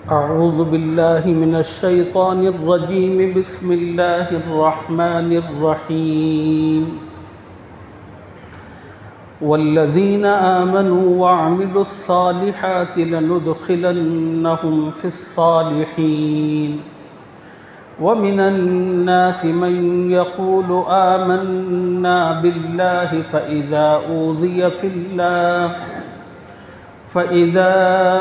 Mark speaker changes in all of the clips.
Speaker 1: أعوذ بالله من الشيطان الرجيم. بسم الله الرحمن الرحيم. والذين آمنوا وعملوا الصالحات لندخلنهم في الصالحين. ومن الناس من يقول آمنا بالله فإذا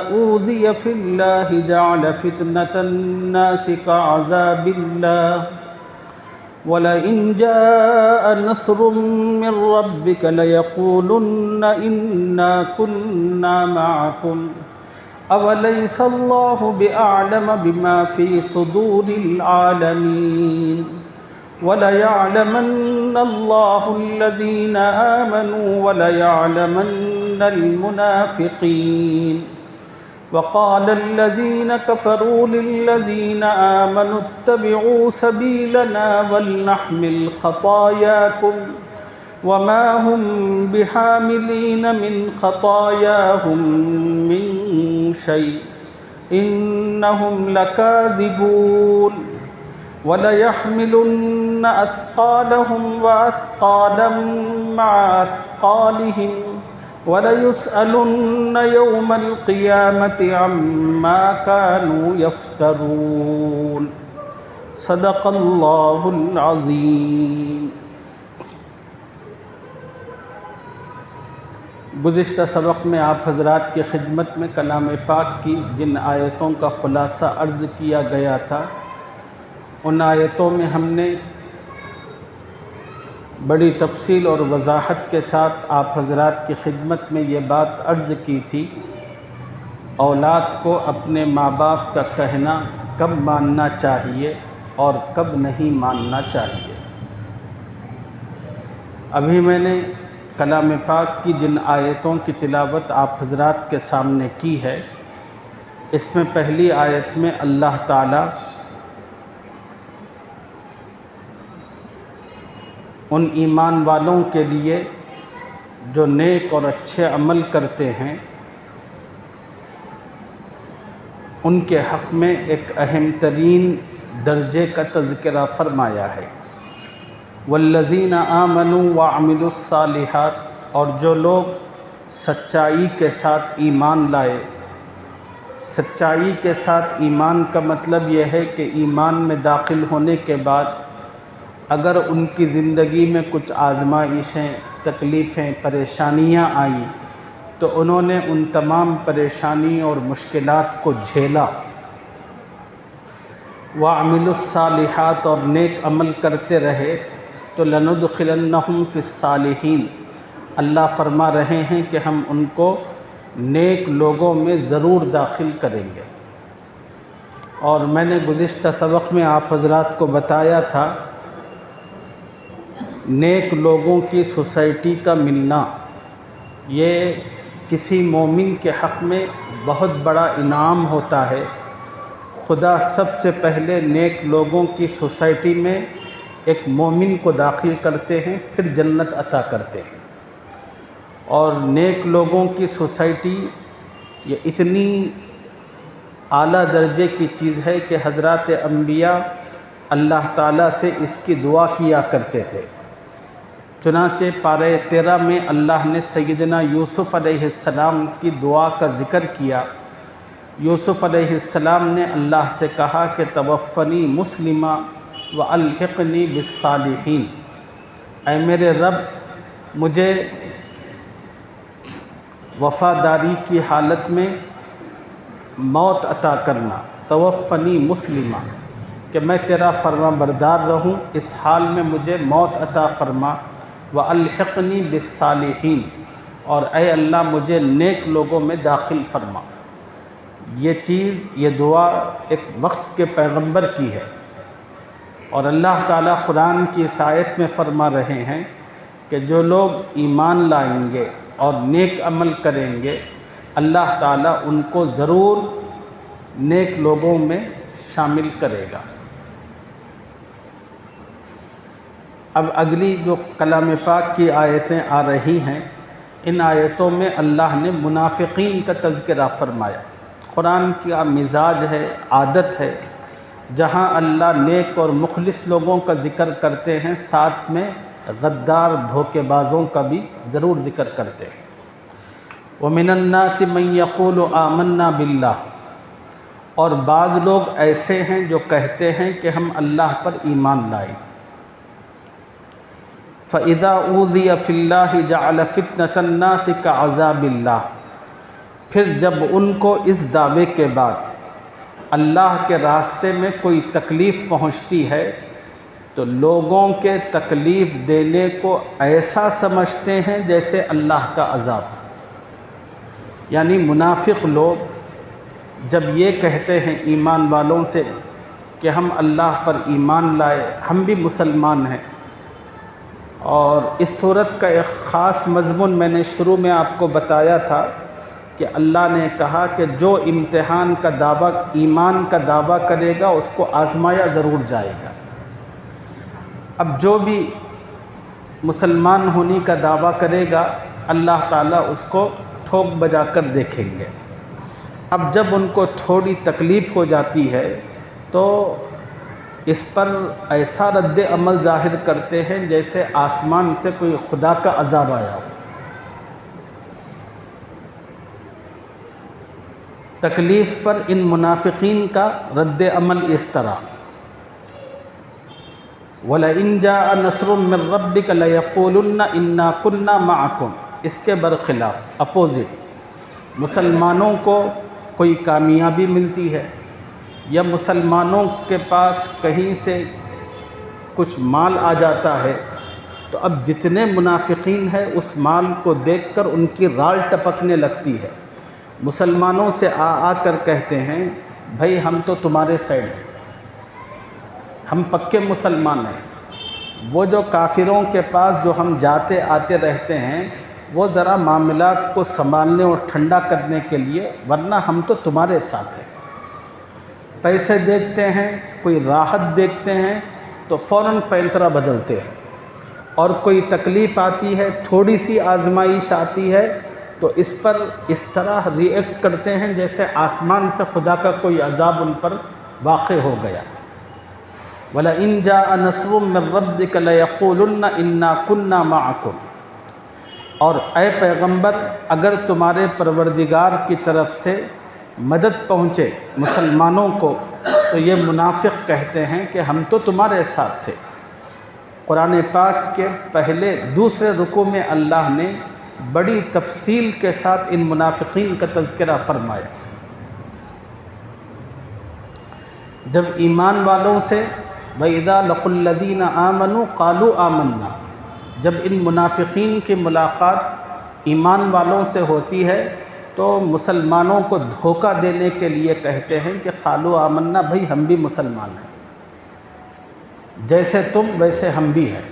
Speaker 1: أوذي في الله جعل فتنة الناس كعذاب الله. ولئن جاء نصر من ربك ليقولن إنا كنا معكم أوليس الله بأعلم بما في صدور العالمين. وليعلمن الله الذين آمنوا وليعلمن المنافقين. وقال الذين كفروا للذين آمنوا اتبعوا سبيلنا ولنحمل خطاياكم وما هم بحاملين من خطاياهم من شيء إنهم لكاذبون. وليحملن أثقالهم وأثقالا مع أثقالهم وليسألن يوم القيامة عما كانوا يفترون. صدق اللہ العظیم. گزشتہ سبق میں آپ حضرات کی خدمت میں کلام پاک کی جن آیتوں کا خلاصہ عرض کیا گیا تھا، ان آیتوں میں ہم نے بڑی تفصیل اور وضاحت کے ساتھ آپ حضرات کی خدمت میں یہ بات عرض کی تھی، اولاد کو اپنے ماں باپ کا کہنا کب ماننا چاہیے اور کب نہیں ماننا چاہیے. ابھی میں نے کلام پاک کی جن آیتوں کی تلاوت آپ حضرات کے سامنے کی ہے، اس میں پہلی آیت میں اللہ تعالیٰ ان ایمان والوں کے لیے جو نیک اور اچھے عمل کرتے ہیں، ان کے حق میں ایک اہم ترین درجے کا تذکرہ فرمایا ہے. والذین آمنوا وعملوا الصالحات، اور جو لوگ سچائی کے ساتھ ایمان لائے. سچائی کے ساتھ ایمان کا مطلب یہ ہے کہ ایمان میں داخل ہونے کے بعد اگر ان کی زندگی میں کچھ آزمائشیں، تکلیفیں، پریشانیاں آئیں تو انہوں نے ان تمام پریشانی اور مشکلات کو جھیلا. وَعَمِلُوا الصَّالِحَاتِ، اور نیک عمل کرتے رہے تو لَنُدْخِلَنَّهُمْ فِي الصَّالِحِينَ، اللہ فرما رہے ہیں کہ ہم ان کو نیک لوگوں میں ضرور داخل کریں گے. اور میں نے گزشتہ سبق میں آپ حضرات کو بتایا تھا، نیک لوگوں کی سوسائٹی کا ملنا یہ کسی مومن کے حق میں بہت بڑا انعام ہوتا ہے. خدا سب سے پہلے نیک لوگوں کی سوسائٹی میں ایک مومن کو داخل کرتے ہیں، پھر جنت عطا کرتے ہیں. اور نیک لوگوں کی سوسائٹی یہ اتنی اعلیٰ درجے کی چیز ہے کہ حضرات انبیاء اللہ تعالیٰ سے اس کی دعا کیا کرتے تھے. چنانچہ پارہ 13 میں اللہ نے سیدنا یوسف علیہ السلام کی دعا کا ذکر کیا. یوسف علیہ السلام نے اللہ سے کہا کہ توفنی مسلمہ والحقنی بالصالحین، اے میرے رب مجھے وفاداری کی حالت میں موت عطا کرنا. توفنی مسلمہ، کہ میں تیرا فرما بردار رہوں، اس حال میں مجھے موت عطا فرما. وَأَلْحِقْنِي بِالصَّالِحِينَ، اور اے اللہ مجھے نیک لوگوں میں داخل فرما. یہ چیز، یہ دعا ایک وقت کے پیغمبر کی ہے، اور اللہ تعالیٰ قرآن کی اس آیت میں فرما رہے ہیں کہ جو لوگ ایمان لائیں گے اور نیک عمل کریں گے، اللہ تعالیٰ ان کو ضرور نیک لوگوں میں شامل کرے گا. اب اگلی جو کلام پاک کی آیتیں آ رہی ہیں، ان آیتوں میں اللہ نے منافقین کا تذکرہ فرمایا. قرآن کا مزاج ہے، عادت ہے، جہاں اللہ نیک اور مخلص لوگوں کا ذکر کرتے ہیں ساتھ میں غدار دھوکے بازوں کا بھی ضرور ذکر کرتے ہیں۔ وَمِنَ النَّاسِ مَن يَقُولُ آمَنَّا بِاللَّهِ، اور بعض لوگ ایسے ہیں جو کہتے ہیں کہ ہم اللہ پر ایمان لائے۔ فَإِذَا أُوذِيَ فِي اللَّهِ جَعَلَ فِتْنَةَ النَّاسِ كَعَذَابِ اللَّهِ، پھر جب ان کو اس دعوے کے بعد اللہ کے راستے میں کوئی تکلیف پہنچتی ہے تو لوگوں کے تکلیف دینے کو ایسا سمجھتے ہیں جیسے اللہ کا عذاب۔ یعنی منافق لوگ جب یہ کہتے ہیں ایمان والوں سے کہ ہم اللہ پر ایمان لائے، ہم بھی مسلمان ہیں، اور اس صورت کا ایک خاص مضمون میں نے شروع میں آپ کو بتایا تھا کہ اللہ نے کہا کہ جو امتحان کا دعویٰ، ایمان کا دعویٰ کرے گا اس کو آزمایا ضرور جائے گا۔ اب جو بھی مسلمان ہونے کا دعویٰ کرے گا اللہ تعالیٰ اس کو ٹھوک بجا کر دیکھیں گے۔ اب جب ان کو تھوڑی تکلیف ہو جاتی ہے تو اس پر ایسا رد عمل ظاہر کرتے ہیں جیسے آسمان سے کوئی خدا کا عذاب آیا ہو۔ تکلیف پر ان منافقین کا رد عمل اس طرح، وَلَئِن جَاءَ نَصْرٌ مِّن رَّبِّكَ لَيَقُولُنَّ إِنَّا كُنَّا مَعَكُمْ، اس کے برخلاف اپوزٹ، مسلمانوں کو کوئی کامیابی ملتی ہے یا مسلمانوں کے پاس کہیں سے کچھ مال آ جاتا ہے تو اب جتنے منافقین ہیں اس مال کو دیکھ کر ان کی رال ٹپکنے لگتی ہے، مسلمانوں سے آ کر کہتے ہیں بھائی ہم تو تمہارے سائڈ ہیں، ہم پکے مسلمان ہیں۔ وہ جو کافروں کے پاس جو ہم جاتے آتے رہتے ہیں وہ ذرا معاملات کو سنبھالنے اور ٹھنڈا کرنے کے لیے، ورنہ ہم تو تمہارے ساتھ ہیں۔ پیسے دیکھتے ہیں، کوئی راحت دیکھتے ہیں تو فوراً پینترا بدلتے ہیں، اور کوئی تکلیف آتی ہے، تھوڑی سی آزمائش آتی ہے تو اس پر اس طرح ری ایکٹ کرتے ہیں جیسے آسمان سے خدا کا کوئی عذاب ان پر واقع ہو گیا۔ وَلَئِن جَاءَ نَصْرٌ مِّن رَّبِّكَ لَيَقُولُنَّ إِنَّا كُنَّا مَعَكُمْ، اور اے پیغمبر اگر تمہارے پروردگار کی طرف سے مدد پہنچے مسلمانوں کو تو یہ منافق کہتے ہیں کہ ہم تو تمہارے ساتھ تھے۔ قرآن پاک کے پہلے دوسرے رکوع میں اللہ نے بڑی تفصیل کے ساتھ ان منافقین کا تذکرہ فرمایا۔ جب ایمان والوں سے وَإِذَا لَقُوا الَّذِينَ آمَنُوا قَالُوا آمَنَّا، جب ان منافقین کی ملاقات ایمان والوں سے ہوتی ہے تو مسلمانوں کو دھوکہ دینے کے لیے کہتے ہیں کہ قالوا آمنا، بھائی ہم بھی مسلمان ہیں، جیسے تم ویسے ہم بھی ہیں۔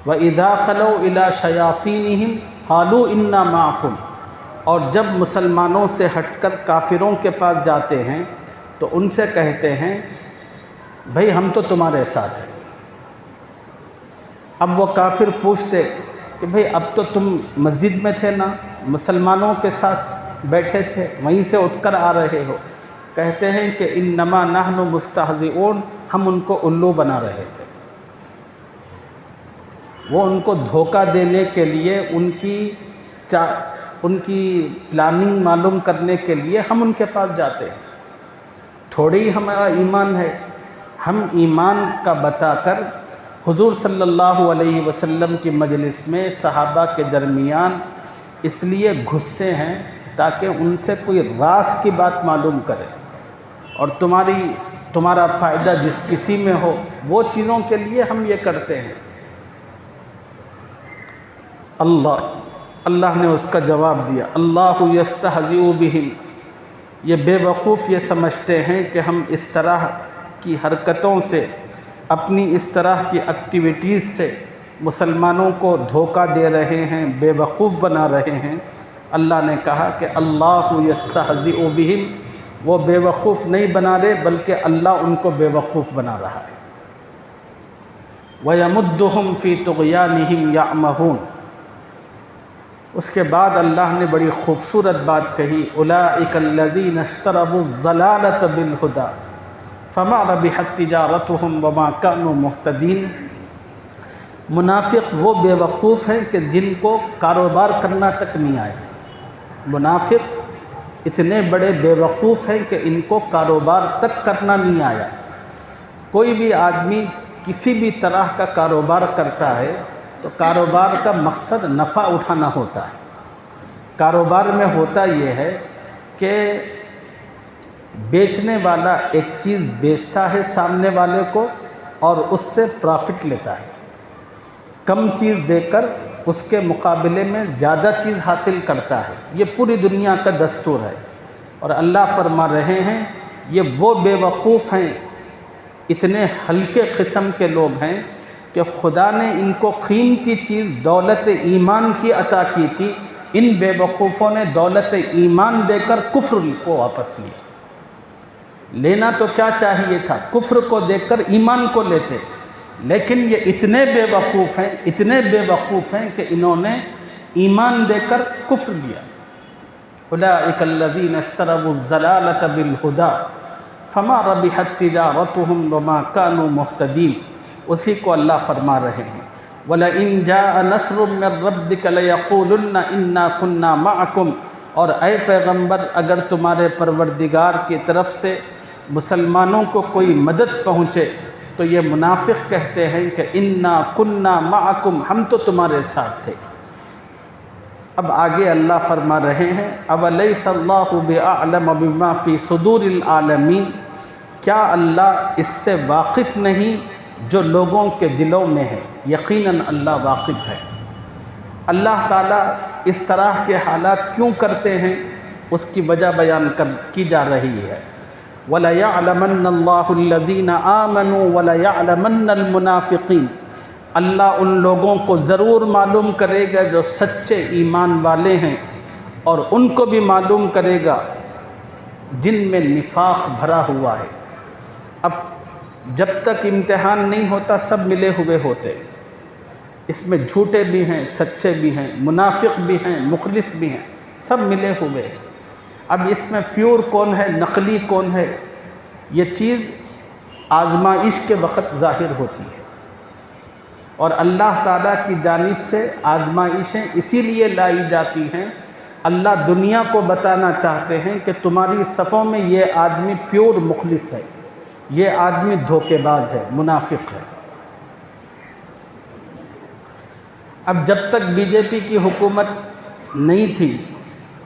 Speaker 1: وَإِذَا خَلَوْا إِلَىٰ شَيَاطِينِهِمْ قَالُوا إِنَّا مَعَكُمْ، اور جب مسلمانوں سے ہٹ کر کافروں کے پاس جاتے ہیں تو ان سے کہتے ہیں بھائی ہم تو تمہارے ساتھ ہیں۔ اب وہ کافر پوچھتے کہ بھئی اب تو تم مسجد میں تھے نا، مسلمانوں کے ساتھ بیٹھے تھے، وہیں سے اٹھ کر آ رہے ہو؟ کہتے ہیں کہ انما نحن مستہزئون، ہم ان کو الو بنا رہے تھے۔ وہ ان کو دھوکہ دینے کے لیے، ان کی پلاننگ معلوم کرنے کے لیے ہم ان کے پاس جاتے ہیں۔ تھوڑی ہمارا ایمان ہے، ہم ایمان کا بتا کر حضور صلی اللہ علیہ وسلم کی مجلس میں صحابہ کے درمیان اس لیے گھستے ہیں تاکہ ان سے کوئی راز کی بات معلوم کرے، اور تمہارا فائدہ جس کسی میں ہو وہ چیزوں کے لیے ہم یہ کرتے ہیں۔ اللہ نے اس کا جواب دیا، اللہ یستہزئ بہم، یہ بے وقوف یہ سمجھتے ہیں کہ ہم اس طرح کی حرکتوں سے، اپنی اس طرح کی ایکٹیویٹیز سے مسلمانوں کو دھوکہ دے رہے ہیں، بے وقوف بنا رہے ہیں۔ اللہ نے کہا کہ اللہ یستہزئ بہم، وہ بے وقوف نہیں بنا رہے بلکہ اللہ ان کو بے وقوف بنا رہا ہے۔ وَيَمُدُّهُمْ فِي طُغْيَانِهِمْ يَعْمَهُونَ، اس کے بعد اللہ نے بڑی خوبصورت بات کہی، اولئک الذین اشتروا الضلالۃ بالہدی فما ربحت تجارتہم وما کانوا مہتدین۔ منافق وہ بے وقوف ہیں کہ جن کو کاروبار کرنا تک نہیں آئے۔ منافق اتنے بڑے بے وقوف ہیں کہ ان کو کاروبار تک کرنا نہیں آیا۔ کوئی بھی آدمی کسی بھی طرح کا کاروبار کرتا ہے تو کاروبار کا مقصد نفع اٹھانا ہوتا ہے۔ کاروبار میں ہوتا یہ ہے کہ بیچنے والا ایک چیز بیچتا ہے سامنے والے کو اور اس سے پرافٹ لیتا ہے، کم چیز دے کر اس کے مقابلے میں زیادہ چیز حاصل کرتا ہے۔ یہ پوری دنیا کا دستور ہے، اور اللہ فرما رہے ہیں یہ وہ بے وقوف ہیں، اتنے ہلکے قسم کے لوگ ہیں کہ خدا نے ان کو قیمتی چیز دولت ایمان کی عطا کی تھی، ان بے وقوفوں نے دولت ایمان دے کر کفر کو واپس لیا۔ لینا تو کیا چاہیے تھا، کفر کو دیکھ کر ایمان کو لیتے، لیکن یہ اتنے بے وقوف ہیں، اتنے بے وقوف ہیں کہ انہوں نے ایمان دے کر کفر لیا۔ اولئک الذین اشتروا الضلالۃ بالہدی فما ربحت تجارتہم وما کانوا مہتدین۔ اسی کو اللہ فرما رہے ہیں، وَلَئِن جَاءَ نَصْرٌ مِّن رَّبِّكَ لَيَقُولُنَّ إِنَّا كُنَّا مَعَكُمْ۔ اور اے پیغمبر، اگر تمہارے پروردگار کی طرف سے مسلمانوں کو کوئی مدد پہنچے تو یہ منافق کہتے ہیں کہ اِنَّا كُنَّا مَعَكُمْ، ہم تو تمہارے ساتھ تھے۔ اب آگے اللہ فرما رہے ہیں، أَوَلَيْسَ اللَّهُ بِأَعْلَمَ بِمَا فِي صُدُورِ الْعَالَمِينَ۔ کیا اللہ اس سے واقف نہیں جو لوگوں کے دلوں میں ہے؟ یقیناً اللہ واقف ہے۔ اللہ تعالیٰ اس طرح کے حالات کیوں کرتے ہیں، اس کی وجہ بیان کی جا رہی ہے۔ وَلَيَعْلَمَنَّ اللَّهُ الَّذِينَ آمَنُوا وَلَيَعْلَمَنَّ الْمُنَافِقِينَ۔ اللہ ان لوگوں کو ضرور معلوم کرے گا جو سچے ایمان والے ہیں، اور ان کو بھی معلوم کرے گا جن میں نفاق بھرا ہوا ہے۔ اب جب تک امتحان نہیں ہوتا سب ملے ہوئے ہوتے، اس میں جھوٹے بھی ہیں، سچے بھی ہیں، منافق بھی ہیں، مخلص بھی ہیں، سب ملے ہوئے ہیں۔ اب اس میں پیور کون ہے، نقلی کون ہے، یہ چیز آزمائش کے وقت ظاہر ہوتی ہے، اور اللہ تعالیٰ کی جانب سے آزمائشیں اسی لیے لائی جاتی ہیں۔ اللہ دنیا کو بتانا چاہتے ہیں کہ تمہاری صفوں میں یہ آدمی پیور مخلص ہے، یہ آدمی دھوکے باز ہے، منافق ہے۔ اب جب تک بی جے پی کی حکومت نہیں تھی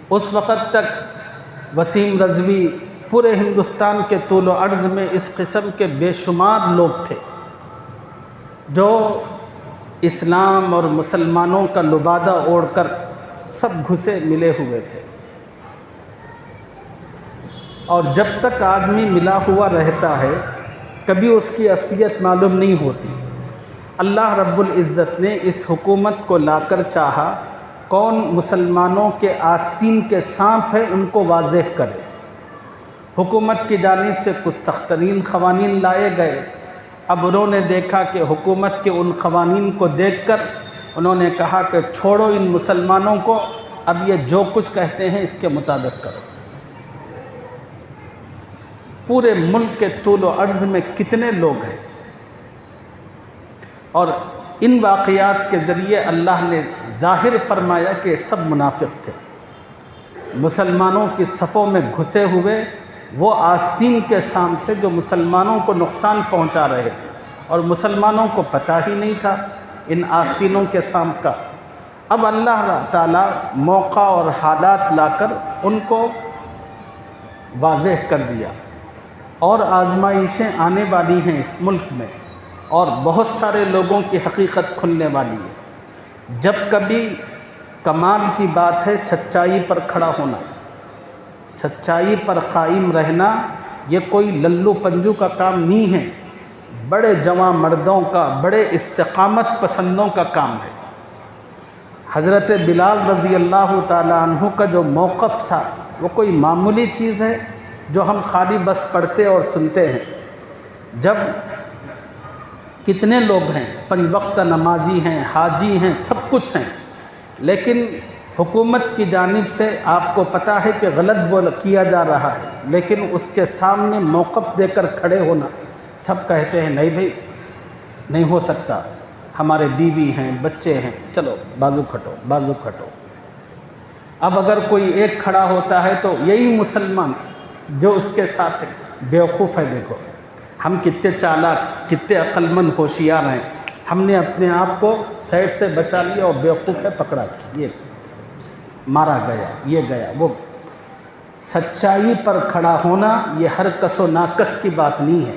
Speaker 1: اس وقت تک وسیم رضوی پورے ہندوستان کے طول و عرض میں اس قسم کے بے شمار لوگ تھے جو اسلام اور مسلمانوں کا لبادہ اوڑھ کر سب گھسے ملے ہوئے تھے، اور جب تک آدمی ملا ہوا رہتا ہے کبھی اس کی اصلیت معلوم نہیں ہوتی۔ اللہ رب العزت نے اس حکومت کو لا کر چاہا کون مسلمانوں کے آستین کے سانپ ہے ان کو واضح کرے۔ حکومت کی جانب سے کچھ سخت ترین قوانین لائے گئے۔ اب انہوں نے دیکھا کہ حکومت کے ان قوانین کو دیکھ کر انہوں نے کہا کہ چھوڑو ان مسلمانوں کو، اب یہ جو کچھ کہتے ہیں اس کے مطابق کرو۔ پورے ملک کے طول و عرض میں کتنے لوگ ہیں، اور ان واقعات کے ذریعے اللہ نے ظاہر فرمایا کہ سب منافق تھے، مسلمانوں کی صفوں میں گھسے ہوئے وہ آستین کے سانپ تھے جو مسلمانوں کو نقصان پہنچا رہے تھے، اور مسلمانوں کو پتہ ہی نہیں تھا ان آستینوں کے سانپ کا۔ اب اللہ تعالیٰ موقع اور حالات لا کر ان کو واضح کر دیا، اور آزمائشیں آنے والی ہیں اس ملک میں، اور بہت سارے لوگوں کی حقیقت کھلنے والی ہے۔ جب کبھی کمال کی بات ہے سچائی پر کھڑا ہونا، سچائی پر قائم رہنا، یہ کوئی للو پنجو کا کام نہیں ہے، بڑے جواں مردوں کا، بڑے استقامت پسندوں کا کام ہے۔ حضرت بلال رضی اللہ تعالیٰ عنہ کا جو موقف تھا وہ کوئی معمولی چیز ہے جو ہم خالی بس پڑھتے اور سنتے ہیں۔ جب کتنے لوگ ہیں، 5 وقت نمازی ہیں، حاجی ہیں، سب کچھ ہیں، لیکن حکومت کی جانب سے آپ کو پتہ ہے کہ غلط کیا جا رہا ہے، لیکن اس کے سامنے موقف دے کر کھڑے ہونا، سب کہتے ہیں نہیں بھائی نہیں ہو سکتا، ہمارے بیوی ہیں بچے ہیں، چلو بازو کھٹو بازو کھٹو۔ اب اگر کوئی ایک کھڑا ہوتا ہے تو یہی مسلمان جو اس کے ساتھ بیوقوف ہے، دیکھو ہم کتنے چالاک، کتنے عقل مند ہوشیار ہیں، ہم نے اپنے آپ کو سائڈ سے بچا لیا اور بیوقوف ہے پکڑا، یہ مارا گیا، یہ گیا وہ۔ سچائی پر کھڑا ہونا یہ ہر کس و ناکس کی بات نہیں ہے۔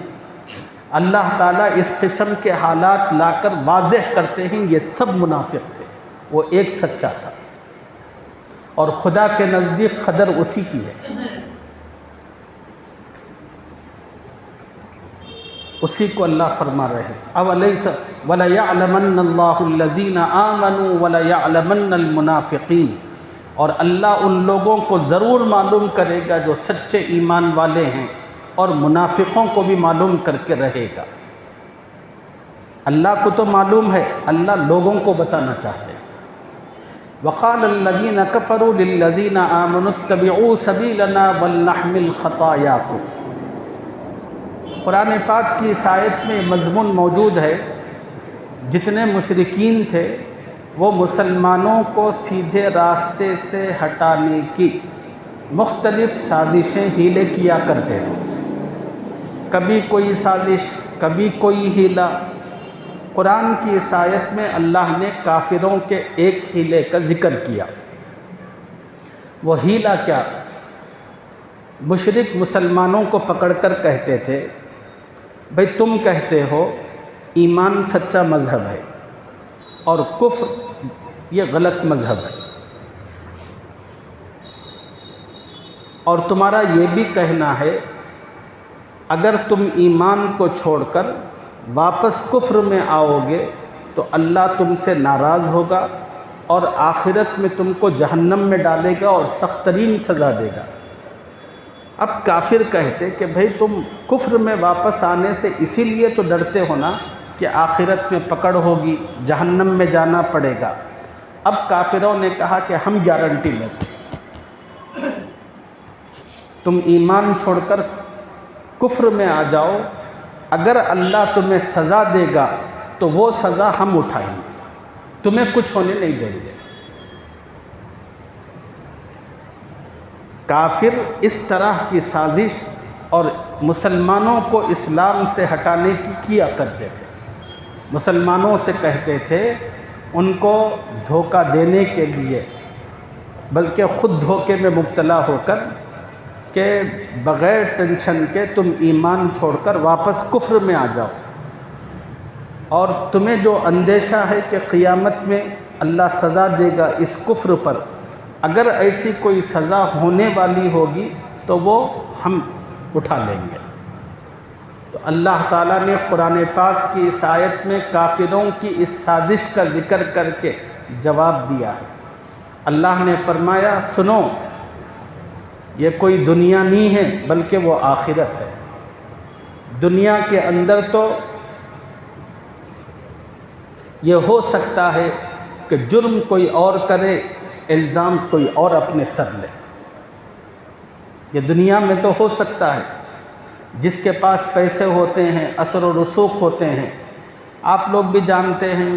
Speaker 1: اللہ تعالیٰ اس قسم کے حالات لا کر واضح کرتے ہیں یہ سب منافق تھے، وہ ایک سچا تھا، اور خدا کے نزدیک قدر اسی کی ہے، اسی کو اللہ فرما رہے ہیں اولیس وَلَيَعْلَمَنَّ اللَّهُ الَّذِينَ آمَنُوا وَلَيَعْلَمَنَّ الْمُنَافِقِينَ، اور اللہ ان لوگوں کو ضرور معلوم کرے گا جو سچے ایمان والے ہیں، اور منافقوں کو بھی معلوم کر کے رہے گا۔ اللہ کو تو معلوم ہے، اللہ لوگوں کو بتانا چاہتے ہیں۔ وَقَالَ الَّذِينَ كَفَرُوا لِلَّذِينَ آمَنُوا اتَّبِعُوا سَبِيلَنَا وَلْنَحْمِلْ خَطَايَاكُمْ۔ قرآن پاک کی اس آیت میں مضمون موجود ہے، جتنے مشرکین تھے وہ مسلمانوں کو سیدھے راستے سے ہٹانے کی مختلف سازشیں ہیلے کیا کرتے تھے، کبھی کوئی سازش کبھی کوئی ہیلا۔ قرآن کی اس آیت میں اللہ نے کافروں کے ایک ہیلے کا ذکر کیا۔ وہ ہیلا کیا؟ مشرک مسلمانوں کو پکڑ کر کہتے تھے بھئی تم کہتے ہو ایمان سچا مذہب ہے اور کفر یہ غلط مذہب ہے، اور تمہارا یہ بھی کہنا ہے اگر تم ایمان کو چھوڑ کر واپس کفر میں آؤ گے تو اللہ تم سے ناراض ہوگا اور آخرت میں تم کو جہنم میں ڈالے گا اور سخت ترین سزا دے گا۔ اب کافر کہتے کہ بھئی تم کفر میں واپس آنے سے اسی لیے تو ڈرتے ہو نا کہ آخرت میں پکڑ ہوگی، جہنم میں جانا پڑے گا۔ اب کافروں نے کہا کہ ہم گارنٹی لیتے ہیں، تم ایمان چھوڑ کر کفر میں آ جاؤ، اگر اللہ تمہیں سزا دے گا تو وہ سزا ہم اٹھائیں گے، تمہیں کچھ ہونے نہیں دیں گے۔ کافر اس طرح کی سازش اور مسلمانوں کو اسلام سے ہٹانے کی کیا کرتے تھے، مسلمانوں سے کہتے تھے ان کو دھوکہ دینے کے لیے، بلکہ خود دھوکے میں مبتلا ہو کر کہ بغیر ٹینشن کے تم ایمان چھوڑ کر واپس کفر میں آ جاؤ، اور تمہیں جو اندیشہ ہے کہ قیامت میں اللہ سزا دے گا اس کفر پر، اگر ایسی کوئی سزا ہونے والی ہوگی تو وہ ہم اٹھا لیں گے۔ تو اللہ تعالیٰ نے قرآن پاک کی اس آیت میں کافروں کی اس سازش کا ذکر کر کے جواب دیا ہے۔ اللہ نے فرمایا سنو، یہ کوئی دنیا نہیں ہے بلکہ وہ آخرت ہے۔ دنیا کے اندر تو یہ ہو سکتا ہے کہ جرم کوئی اور کرے، الزام کوئی اور اپنے سر لے، یہ دنیا میں تو ہو سکتا ہے۔ جس کے پاس پیسے ہوتے ہیں، اثر و رسوخ ہوتے ہیں، آپ لوگ بھی جانتے ہیں،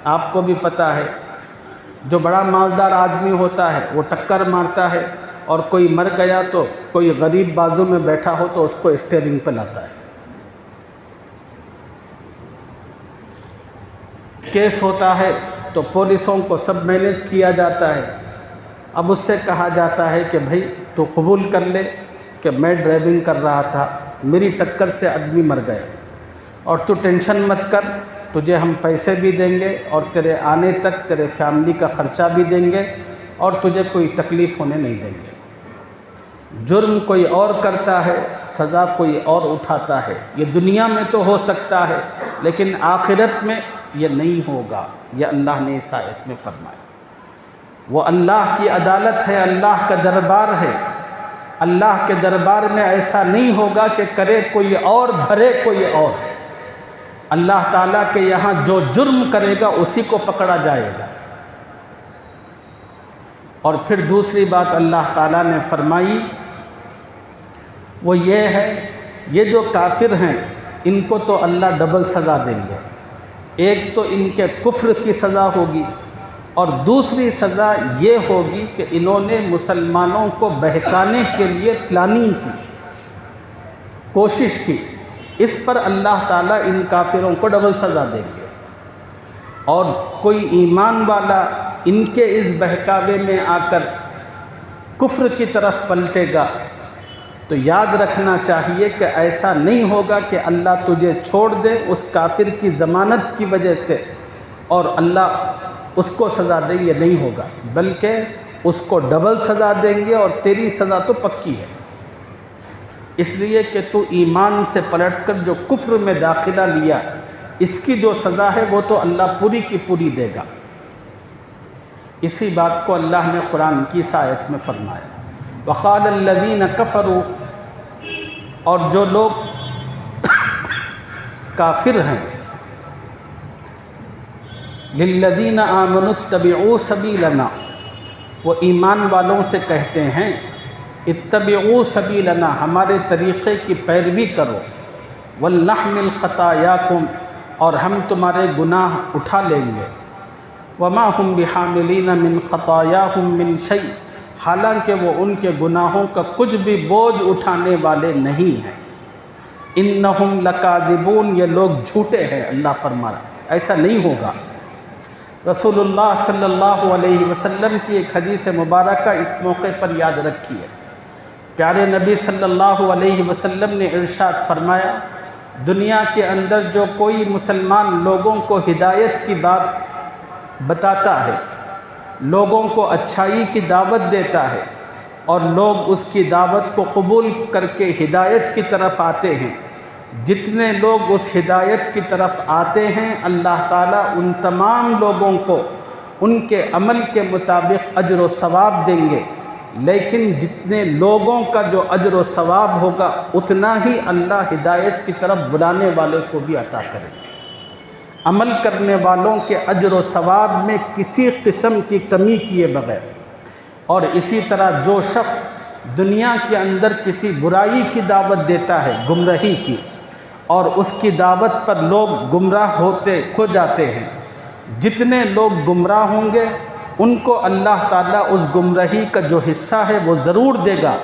Speaker 1: آپ کو بھی پتہ ہے، جو بڑا مالدار آدمی ہوتا ہے وہ ٹکر مارتا ہے، اور کوئی مر گیا تو کوئی غریب بازو میں بیٹھا ہو تو اس کو اسٹیئرنگ پہ لاتا ہے۔ کیس ہوتا ہے تو پولیسوں کو سب مینیج کیا جاتا ہے۔ اب اس سے کہا جاتا ہے کہ بھائی تو قبول کر لے کہ میں ڈرائیونگ کر رہا تھا، میری ٹکر سے آدمی مر گئے، اور تو ٹینشن مت کر، تجھے ہم پیسے بھی دیں گے اور تیرے آنے تک تیرے فیملی کا خرچہ بھی دیں گے، اور تجھے کوئی تکلیف ہونے نہیں دیں گے۔ جرم کوئی اور کرتا ہے، سزا کوئی اور اٹھاتا ہے۔ یہ دنیا میں تو ہو سکتا ہے لیکن آخرت میں یہ نہیں ہوگا، یہ اللہ نے اس آیت میں فرمایا۔ وہ اللہ کی عدالت ہے، اللہ کا دربار ہے، اللہ کے دربار میں ایسا نہیں ہوگا کہ کرے کوئی اور بھرے کوئی اور۔ اللہ تعالیٰ کے یہاں جو جرم کرے گا اسی کو پکڑا جائے گا۔ اور پھر دوسری بات اللہ تعالیٰ نے فرمائی وہ یہ ہے، یہ جو کافر ہیں ان کو تو اللہ ڈبل سزا دیں گے۔ ایک تو ان کے کفر کی سزا ہوگی، اور دوسری سزا یہ ہوگی کہ انہوں نے مسلمانوں کو بہکانے کے لیے پلاننگ کی، کوشش کی، اس پر اللہ تعالیٰ ان کافروں کو ڈبل سزا دیں گے۔ اور کوئی ایمان والا ان کے اس بہکاوے میں آ کر کفر کی طرف پلٹے گا تو یاد رکھنا چاہیے کہ ایسا نہیں ہوگا کہ اللہ تجھے چھوڑ دے اس کافر کی ضمانت کی وجہ سے اور اللہ اس کو سزا دے، یہ نہیں ہوگا، بلکہ اس کو ڈبل سزا دیں گے اور تیری سزا تو پکی ہے، اس لیے کہ تو ایمان سے پلٹ کر جو کفر میں داخلہ لیا، اس کی جو سزا ہے وہ تو اللہ پوری کی پوری دے گا۔ اسی بات کو اللہ نے قرآن کی اس آیت میں فرمایا، وقال الذین کفروا، اور جو لوگ کافر ہیں، للذین آمنوا اتبعوا سبیلنا، وہ ایمان والوں سے کہتے ہیں اتبعوا سبیلنا، ہمارے طریقے کی پیروی کرو، ولنحمل خطایاکم، اور ہم تمہارے گناہ اٹھا لیں گے، وما ہم بحاملین من خطایاہم من شیء، حالانکہ وہ ان کے گناہوں کا کچھ بھی بوجھ اٹھانے والے نہیں ہیں، انہم لکاذبون، یہ لوگ جھوٹے ہیں، اللہ فرما رہا ہے ایسا نہیں ہوگا۔ رسول اللہ صلی اللہ علیہ وسلم کی ایک حدیث مبارکہ اس موقع پر یاد رکھی ہے۔ پیارے نبی صلی اللہ علیہ وسلم نے ارشاد فرمایا، دنیا کے اندر جو کوئی مسلمان لوگوں کو ہدایت کی بات بتاتا ہے، لوگوں کو اچھائی کی دعوت دیتا ہے، اور لوگ اس کی دعوت کو قبول کر کے ہدایت کی طرف آتے ہیں، جتنے لوگ اس ہدایت کی طرف آتے ہیں اللہ تعالیٰ ان تمام لوگوں کو ان کے عمل کے مطابق اجر و ثواب دیں گے، لیکن جتنے لوگوں کا جو اجر و ثواب ہوگا اتنا ہی اللہ ہدایت کی طرف بلانے والے کو بھی عطا کرے گا۔ عمل کرنے والوں کے اجر و ثواب میں کسی قسم کی کمی کیے بغیر، اور اسی طرح جو شخص دنیا کے اندر کسی برائی کی دعوت دیتا ہے، گمراہی کی، اور اس کی دعوت پر لوگ گمراہ ہو جاتے ہیں، جتنے لوگ گمراہ ہوں گے ان کو اللہ تعالیٰ اس گمراہی کا جو حصہ ہے وہ ضرور دے گا،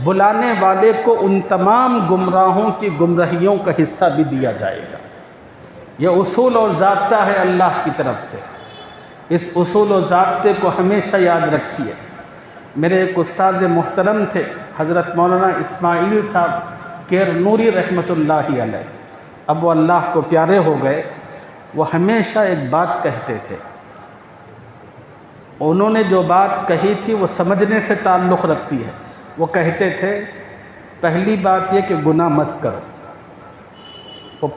Speaker 1: بلانے والے کو ان تمام گمراہوں کی گمراہیوں کا حصہ بھی دیا جائے گا۔ یہ اصول اور ضابطہ ہے اللہ کی طرف سے، اس اصول و ضابطے کو ہمیشہ یاد رکھیے۔ میرے ایک استاد محترم تھے حضرت مولانا اسماعیل صاحب کیر نوری رحمۃ اللہ علیہ، اب وہ اللہ کو پیارے ہو گئے، وہ ہمیشہ ایک بات کہتے تھے، انہوں نے جو بات کہی تھی وہ سمجھنے سے تعلق رکھتی ہے۔ وہ کہتے تھے پہلی بات یہ کہ گناہ مت کرو، وہ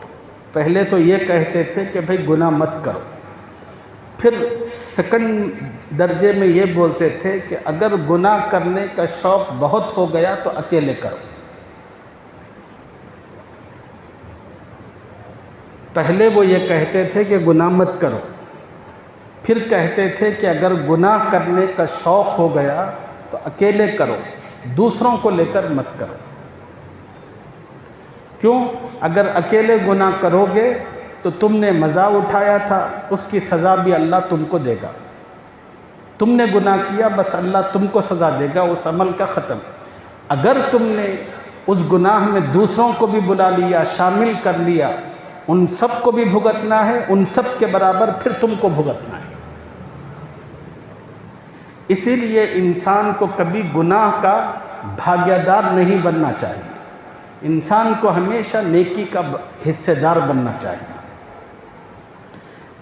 Speaker 1: پہلے تو یہ کہتے تھے کہ بھئی گناہ مت کرو، پھر سیکنڈ درجے میں یہ بولتے تھے کہ اگر گناہ کرنے کا شوق بہت ہو گیا تو اکیلے کرو۔ پہلے وہ یہ کہتے تھے کہ گناہ مت کرو، پھر کہتے تھے کہ اگر گناہ کرنے کا شوق ہو گیا تو اکیلے کرو، دوسروں کو لے کر مت کرو۔ کیوں؟ اگر اکیلے گناہ کرو گے تو تم نے مزہ اٹھایا تھا، اس کی سزا بھی اللہ تم کو دے گا۔ تم نے گناہ کیا، بس اللہ تم کو سزا دے گا، اس عمل کا ختم۔ اگر تم نے اس گناہ میں دوسروں کو بھی بلا لیا، شامل کر لیا، ان سب کو بھی بھگتنا ہے، ان سب کے برابر پھر تم کو بھگتنا ہے۔ اسی لیے انسان کو کبھی گناہ کا بھاگیہ دار نہیں بننا چاہیے، انسان کو ہمیشہ نیکی کا حصے دار بننا چاہیے۔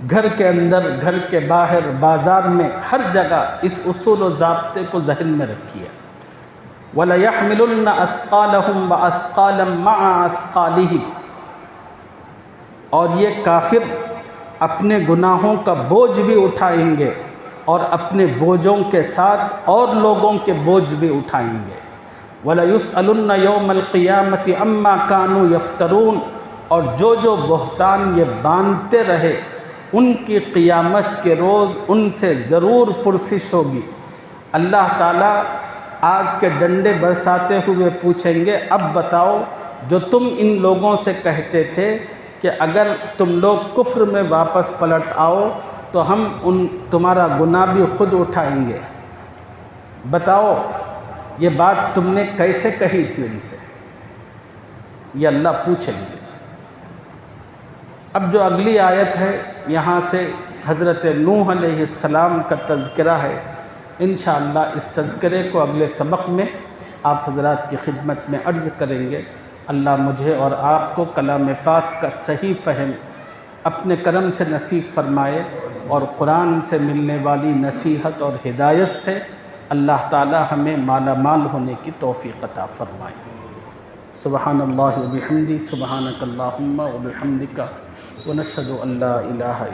Speaker 1: گھر کے اندر، گھر کے باہر، بازار میں، ہر جگہ اس اصول و ضابطے کو ذہن میں رکھیے۔ وَلَيَحْمِلُنَّ أَثْقَالَهُمْ وَأَثْقَالًا مَعَ أَثْقَالِهِمْ، اور یہ کافر اپنے گناہوں کا بوجھ بھی اٹھائیں گے اور اپنے بوجھوں کے ساتھ اور لوگوں کے بوجھ بھی اٹھائیں گے۔ وَلَيُسْأَلُنَّ يَوْمَ الْقِيَامَةِ عَمَّا كَانُوا يَفْتَرُونَ، اور جو بہتان یہ باندھتے رہے ان کی قیامت کے روز ان سے ضرور پرسش ہوگی، اللہ تعالیٰ آگ کے ڈنڈے برساتے ہوئے پوچھیں گے اب بتاؤ جو تم ان لوگوں سے کہتے تھے کہ اگر تم لوگ کفر میں واپس پلٹ آؤ تو ہم تمہارا گناہ بھی خود اٹھائیں گے، بتاؤ یہ بات تم نے کیسے کہی تھی ان سے، یہ اللہ پوچھیں گے۔ اب جو اگلی آیت ہے یہاں سے حضرت نوح علیہ السلام کا تذکرہ ہے، انشاءاللہ اس تذکرے کو اگلے سبق میں آپ حضرات کی خدمت میں عرض کریں گے۔ اللہ مجھے اور آپ کو کلام پاک کا صحیح فہم اپنے کرم سے نصیب فرمائے، اور قرآن سے ملنے والی نصیحت اور ہدایت سے اللہ تعالی ہمیں مالا مال ہونے کی توفیق عطا فرمائے۔ سبحان اللہ و بحمدہ، سبحانک اللہم و بحمدک، ونشہد ان لا الہ